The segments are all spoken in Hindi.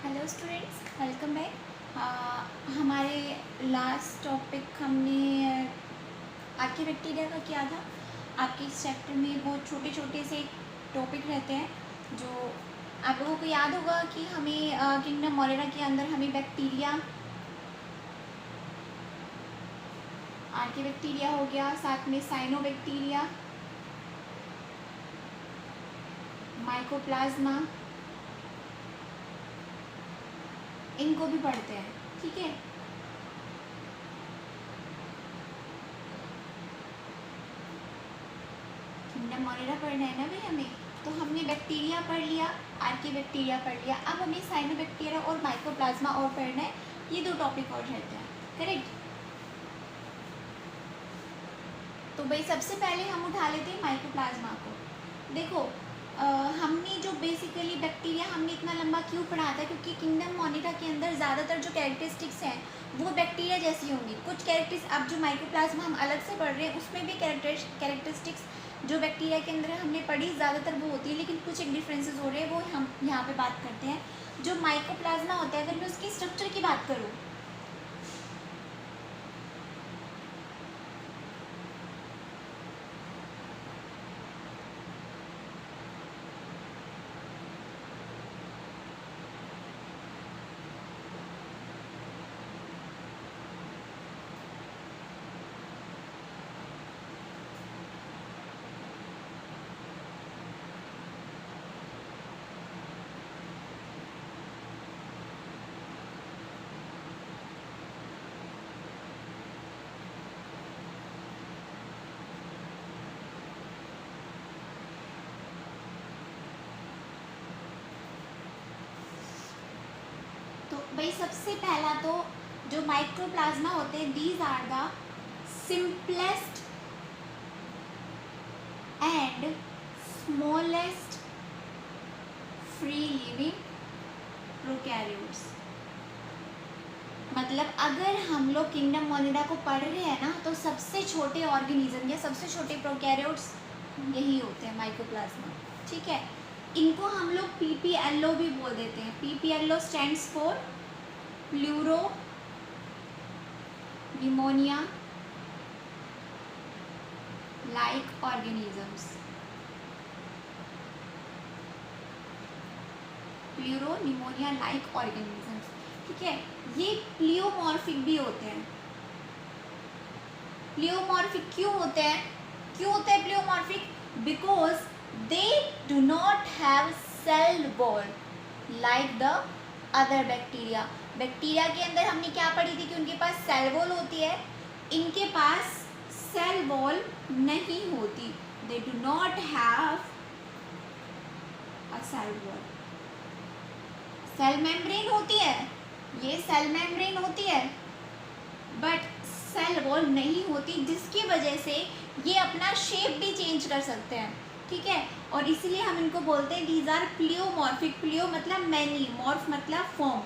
Hello students, welcome back. हमारे लास्ट टॉपिक हमने आर्किबैक्टीरिया का किया था। आपके इस चैप्टर में बहुत छोटे छोटे से टॉपिक रहते हैं जो आप लोगों को याद होगा कि हमें किंगडम मोरेरा के अंदर हमें बैक्टीरिया, आर्किबैक्टीरिया हो गया, साथ में साइनोबैक्टीरिया, माइकोप्लाज्मा, इनको भी पढ़ते हैं। ठीक है, किंगडम मोरेरा पढ़ना है ना भाई हमें। तो हमने बैक्टीरिया पढ़ लिया, आर्किबैक्टीरिया पढ़ लिया, अब हमें साइनोबैक्टीरिया और माइकोप्लाज्मा और पढ़ना है। ये दो टॉपिक और रहते हैं, करेक्ट। तो भाई सबसे पहले हम उठा लेते हैं माइकोप्लाज्मा को। देखो हमने जो बेसिकली बैक्टीरिया हमने इतना लंबा क्यों पढ़ा था, क्योंकि किंगडम मोरेरा के अंदर ज़्यादातर जो कैरेक्टरिस्टिक्स हैं वो बैक्टीरिया जैसी होंगी। कुछ कैरेक्टरिस्टिक्स अब जो माइकोप्लाज्मा हम अलग से पढ़ रहे हैं उसमें भी कैरेक्टरिस्टिक्स जो बैक्टीरिया के अंदर हमने पढ़ी ज़्यादातर वो होती है, लेकिन कुछ एक डिफरेंसेस हो रहे हैं वो हम यहाँ पे बात करते हैं। जो माइकोप्लाज्मा होता है, अगर मैं उसकी स्ट्रक्चर की बात करूँ, तो भाई सबसे पहला तो जो माइक्रोप्लाज्मा होते हैं, these are the simplest and smallest free living prokaryotes. मतलब अगर हम लोग किंगडम मोरेरा को पढ़ रहे हैं ना, तो सबसे छोटे ऑर्गेनिज्म या सबसे छोटे प्रोकैरियोट्स यही होते हैं, माइकोप्लाज्मा। ठीक है, इनको हम लोग PPLO भी बोल देते हैं। PPLO stands for pleuro pneumonia like organisms. Pleuro pneumonia like organisms. ठीक है, ये प्लियोमॉर्फिक भी होते हैं। प्लियोमॉर्फिक क्यों होते हैं? क्यों होते हैं pleomorphic? Because they do not have cell wall like the other bacteria. Bacteria के अंदर हमने क्या पढ़ी थी कि उनके पास सेल वॉल होती है, इनके पास सेल वॉल नहीं होती। They do not have a cell wall. Cell membrane होती है, ये सेल मेम्ब्रेन होती है, बट सेल वॉल नहीं होती, जिसकी वजह से ये अपना शेप भी चेंज कर सकते हैं। ठीक है, और इसीलिए हम इनको बोलते हैं दीज आर प्लियोमॉर्फिक। प्लियो मतलब मैनी, मॉर्फ मतलब फॉर्म,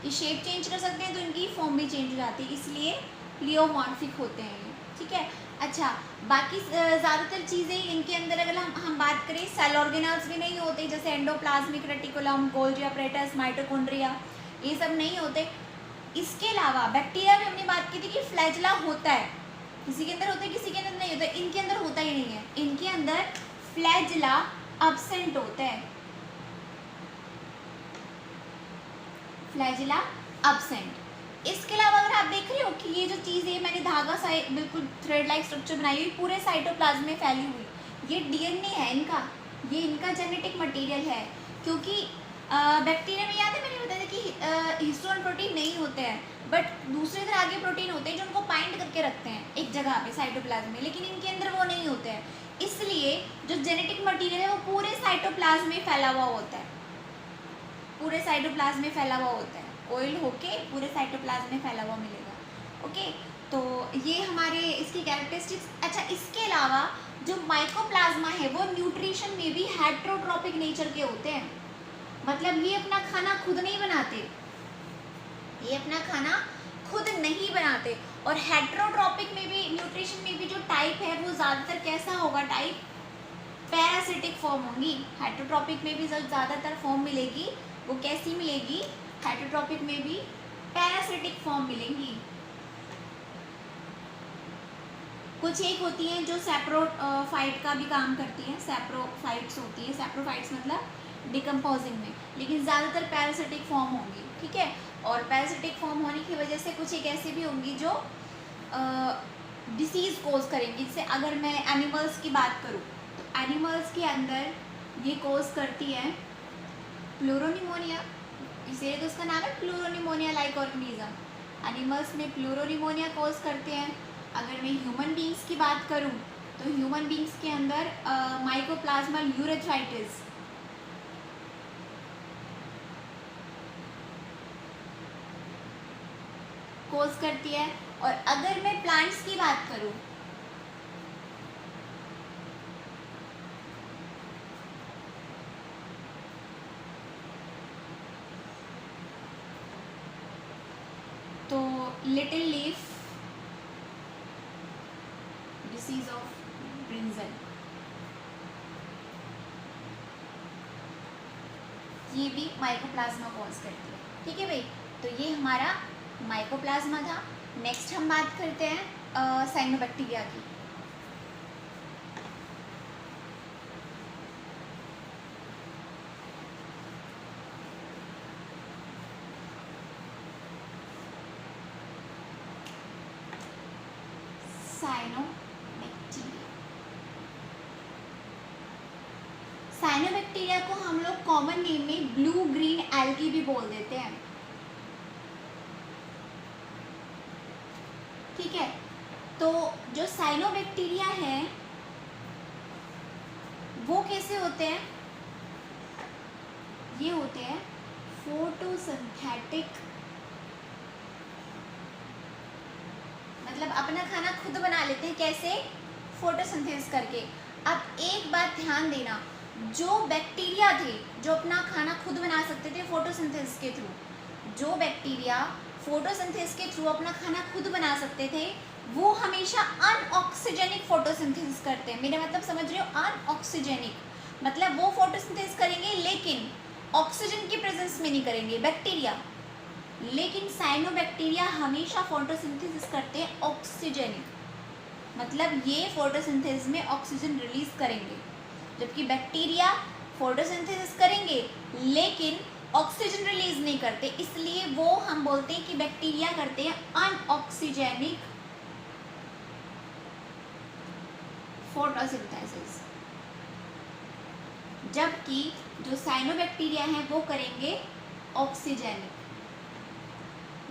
ये शेप चेंज कर सकते हैं तो इनकी फॉर्म भी चेंज हो जाती है, इसलिए प्लियोमॉर्फिक होते हैं ये। ठीक है, अच्छा बाकी ज़्यादातर चीज़ें इनके अंदर अगर हम बात करें, सेल ऑर्गेनल्स भी नहीं होते, जैसे endoplasmic reticulum, Golgi apparatus, mitochondria, ये सब नहीं होते। इसके अलावा बैक्टीरिया में हमने बात की थी कि फ्लैजला होता है, किसी के अंदर होता है किसी के अंदर नहीं होता। इनके अंदर होता ही नहीं है, इनके अंदर फ्लैजला अब्सेंट होता है, फ्लैजला अब्सेंट। इसके अलावा अगर आप देख रहे हो कि ये जो चीज़ है, मैंने धागा सा बिल्कुल थ्रेड लाइक स्ट्रक्चर बनाई हुई पूरे साइटोप्लाज्म में फैली हुई, ये DNA है इनका, ये इनका जेनेटिक मटेरियल है। क्योंकि बैक्टीरिया में याद है मैंने बताया कि हिस्टोन प्रोटीन नहीं होते हैं, बट दूसरे तरह के प्रोटीन होते हैं जो उनको बाइंड करके रखते हैं एक जगह पे साइटोप्लाज्म में, लेकिन इनके अंदर वो नहीं होते हैं। इसलिए जो जेनेटिक मटेरियल है वो पूरे साइटोप्लाज्म में फैला हुआ होता है, पूरे साइटोप्लाज्म में फैला हुआ होता है, ऑयल होके पूरे साइटोप्लाज्म में फैला हुआ मिलेगा। ओके, तो ये हमारे इसकी कैरेक्टरिस्टिक्स। अच्छा, इसके अलावा जो माइकोप्लाज्मा है वो न्यूट्रिशन में भी हेट्रोट्रॉपिक नेचर के होते हैं। मतलब ये अपना खाना खुद नहीं बनाते, ये अपना खाना खुद नहीं बनाते। और हेट्रोट्रॉपिक में भी, न्यूट्रिशन में भी जो टाइप है वो ज़्यादातर कैसा होगा, टाइप पैरासिटिक फॉर्म होंगी। हेट्रोट्रॉपिक में भी ज़्यादातर फॉर्म मिलेगी, वो कैसी मिलेगी, हेटरोट्रॉपिक में भी पैरासिटिक फॉर्म मिलेंगी। कुछ एक होती हैं जो सैप्रोफाइट का भी काम करती हैं, सैप्रोफाइट्स होती हैं, सैप्रोफाइट्स मतलब डिकम्पोजिंग में, लेकिन ज़्यादातर पैरासिटिक फॉर्म होंगी, ठीक है। और पैरासिटिक फॉर्म होने की वजह से कुछ एक ऐसी भी होंगी जो डिसीज़ कोज करेंगी। जैसे अगर मैं एनिमल्स की बात करूँ तो एनिमल्स के अंदर ये कोज करती है प्लूरोनिमोनिया, इसीलिए तो उसका नाम है प्लूरोनिमोनिया लाइक ऑर्गेनिज्म। एनिमल्स में प्लूरोनिमोनिया कोज करते हैं। अगर मैं ह्यूमन बींग्स की बात करूं तो ह्यूमन बींग्स के अंदर माइकोप्लाज्मल यूरेथ्राइटिस, कोज करती है। और अगर मैं प्लांट्स की बात करूं तो little leaf disease of brinjal, ये भी माइकोप्लाज्मा कॉज करती है, ठीक है भाई। तो ये हमारा माइकोप्लाज्मा था। नेक्स्ट हम बात करते हैं साइनोबैक्टीरिया की। साइनोबैक्टीरिया को हम लोग कॉमन नेम में ब्लू ग्रीन एल्गी भी बोल देते हैं, ठीक है। तो जो साइनोबैक्टीरिया है वो कैसे होते हैं, ये होते हैं फोटोसिंथेटिक, मतलब अपना खाना खुद बना लेते हैं। कैसे? फोटोसिंथेसिस करके। अब एक बात ध्यान देना, जो बैक्टीरिया थे जो अपना खाना खुद बना सकते थे फोटोसिंथेसिस के थ्रू, जो बैक्टीरिया फोटोसिंथेसिस के थ्रू अपना खाना खुद बना सकते थे, वो हमेशा अनऑक्सीजेनिक फोटोसिंथेसिस करते हैं। मेरा मतलब समझ रहे हो? अनऑक्सीजेनिक मतलब वो फोटोसिंथेसिस करेंगे लेकिन ऑक्सीजन की प्रेजेंस में नहीं करेंगे बैक्टीरिया। लेकिन साइनोबैक्टीरिया हमेशा फोटोसिंथेसिस करते हैं ऑक्सीजेनिक, मतलब ये फोटोसिंथेसिस में ऑक्सीजन रिलीज करेंगे, जबकि बैक्टीरिया फोटोसिंथेसिस करेंगे लेकिन ऑक्सीजन रिलीज नहीं करते। इसलिए वो हम बोलते हैं कि बैक्टीरिया करते हैं अनऑक्सीजेनिक फोटोसिंथेसिस, जबकि जो साइनोबैक्टीरिया हैं वो करेंगे ऑक्सीजेनिक,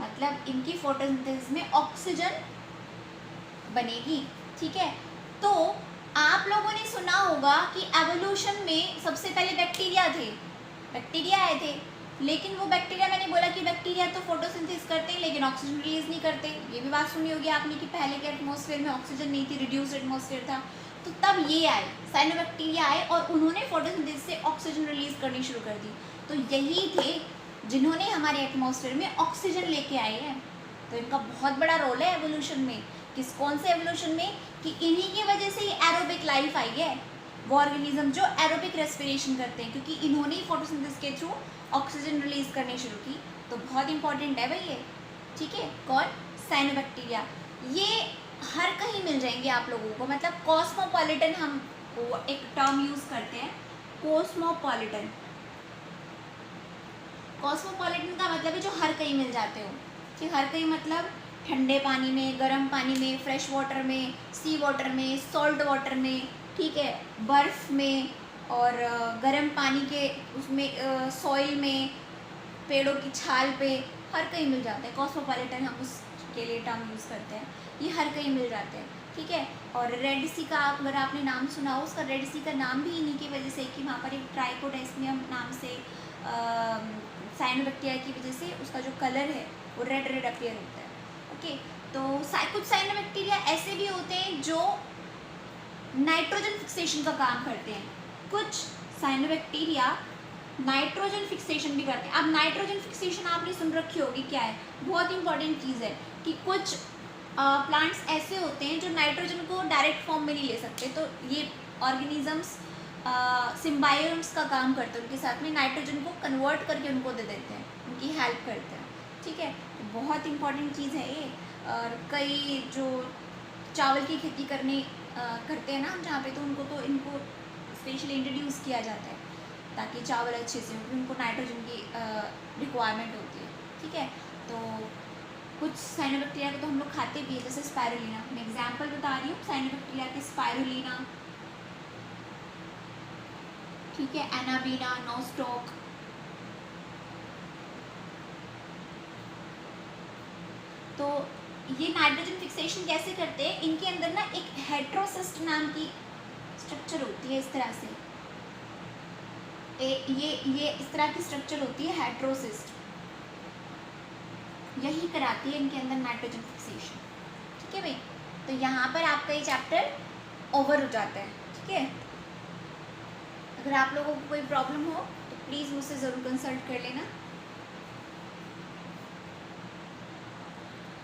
मतलब इनकी फोटोसिंथेसिस में ऑक्सीजन बनेगी, ठीक है। तो आप लोगों ने सुना होगा कि एवोल्यूशन में सबसे पहले बैक्टीरिया थे, बैक्टीरिया आए थे, लेकिन वो बैक्टीरिया, मैंने बोला कि बैक्टीरिया तो फोटोसिंथेसिस करते हैं लेकिन ऑक्सीजन रिलीज नहीं करते। ये भी बात सुनी होगी आपने कि पहले के एटमॉस्फेयर में ऑक्सीजन नहीं थी, रिड्यूस्ड एटमॉस्फेयर था। तो तब ये आए, साइनोबैक्टीरिया आए और उन्होंने फोटोसिंथेसिस से ऑक्सीजन रिलीज करनी शुरू कर दी। तो यही थे जिन्होंने हमारे एटमॉस्फेयर में ऑक्सीजन लेके आए हैं। तो इनका बहुत बड़ा रोल है एवोल्यूशन में। किस कौन से एवोल्यूशन में? कि इन्हीं की वजह से ही एरोबिक लाइफ आई है, वो ऑर्गेनिज्म जो एरोबिक रेस्पिरेशन करते हैं, क्योंकि इन्होंने ही फोटोसिंथेसिस के थ्रू ऑक्सीजन रिलीज करनी शुरू की। तो बहुत इंपॉर्टेंट है भाई ये, ठीक है। कौन? साइनोबैक्टीरिया। ये हर कहीं मिल जाएंगे आप लोगों को, मतलब कॉस्मोपॉलिटन हम वो एक टर्म यूज करते हैं, कॉस्मोपॉलिटन। कॉस्मोपॉलिटन का मतलब है जो हर कहीं मिल जाते हो, ठीक। हर कहीं मतलब ठंडे पानी में, गर्म पानी में, फ्रेश वाटर में, सी वाटर में, सॉल्ट वाटर में, ठीक है, बर्फ़ में, और गर्म पानी के उसमें, सॉइल में, पेड़ों की छाल पे, हर कहीं मिल जाते हैं। कॉस्मोपॉलिटन हम उसके लिए टर्म यूज़ करते हैं, ये हर कहीं मिल जाते हैं, ठीक है। और रेड सी का अगर आपने नाम सुना हो, उसका रेड सी का नाम भी इन्हीं की वजह से कि वहाँ पर एक ट्राइकोडेस्मियम नाम से साइनोबैक्टीरिया की वजह से उसका जो कलर है वो रेड रेड अपीयर होता है, ओके। तो कुछ साइनोबैक्टीरिया ऐसे भी होते हैं जो नाइट्रोजन फिक्सेशन का काम करते हैं। कुछ साइनोबैक्टीरिया नाइट्रोजन फिक्सेशन भी करते हैं। अब नाइट्रोजन फिक्सेशन आपने सुन रखी होगी, क्या है? बहुत इंपॉर्टेंट चीज़ है कि कुछ प्लांट्स ऐसे होते हैं जो नाइट्रोजन को डायरेक्ट फॉर्म में नहीं ले सकते, तो ये ऑर्गेनिजम्स सिम्बायोन्ट्स का काम करते हैं, उनके साथ में नाइट्रोजन को कन्वर्ट करके उनको दे देते हैं, उनकी हेल्प करते हैं, ठीक है। तो बहुत इंपॉर्टेंट चीज़ है ये। और कई जो चावल की खेती करते हैं ना जहाँ पे, तो इनको स्पेशली इंट्रोड्यूस किया जाता है ताकि चावल अच्छे से, उनको नाइट्रोजन की रिक्वायरमेंट होती है, ठीक है। तो कुछ साइनोबैक्टीरिया को तो हम लोग खाते भी हैं, जैसे स्पायरुलिना। मैं एग्जांपल बता रही हूँ साइनोबैक्टीरिया की, स्पायरुलिना, ठीक है, एनाबीना, नोस्टॉक। तो ये नाइट्रोजन फिक्सेशन कैसे करते हैं, इनके अंदर ना एक हेट्रोसिस्ट नाम की स्ट्रक्चर होती है, इस तरह से ये इस तरह की स्ट्रक्चर होती है, हेट्रोसिस्ट, यही कराती है इनके अंदर नाइट्रोजन फिक्सेशन, ठीक है भाई। तो यहाँ पर आपका ये चैप्टर ओवर हो जाता है, ठीक है। अगर आप लोगों को कोई प्रॉब्लम हो तो प्लीज़ मुझसे ज़रूर कंसल्ट कर लेना।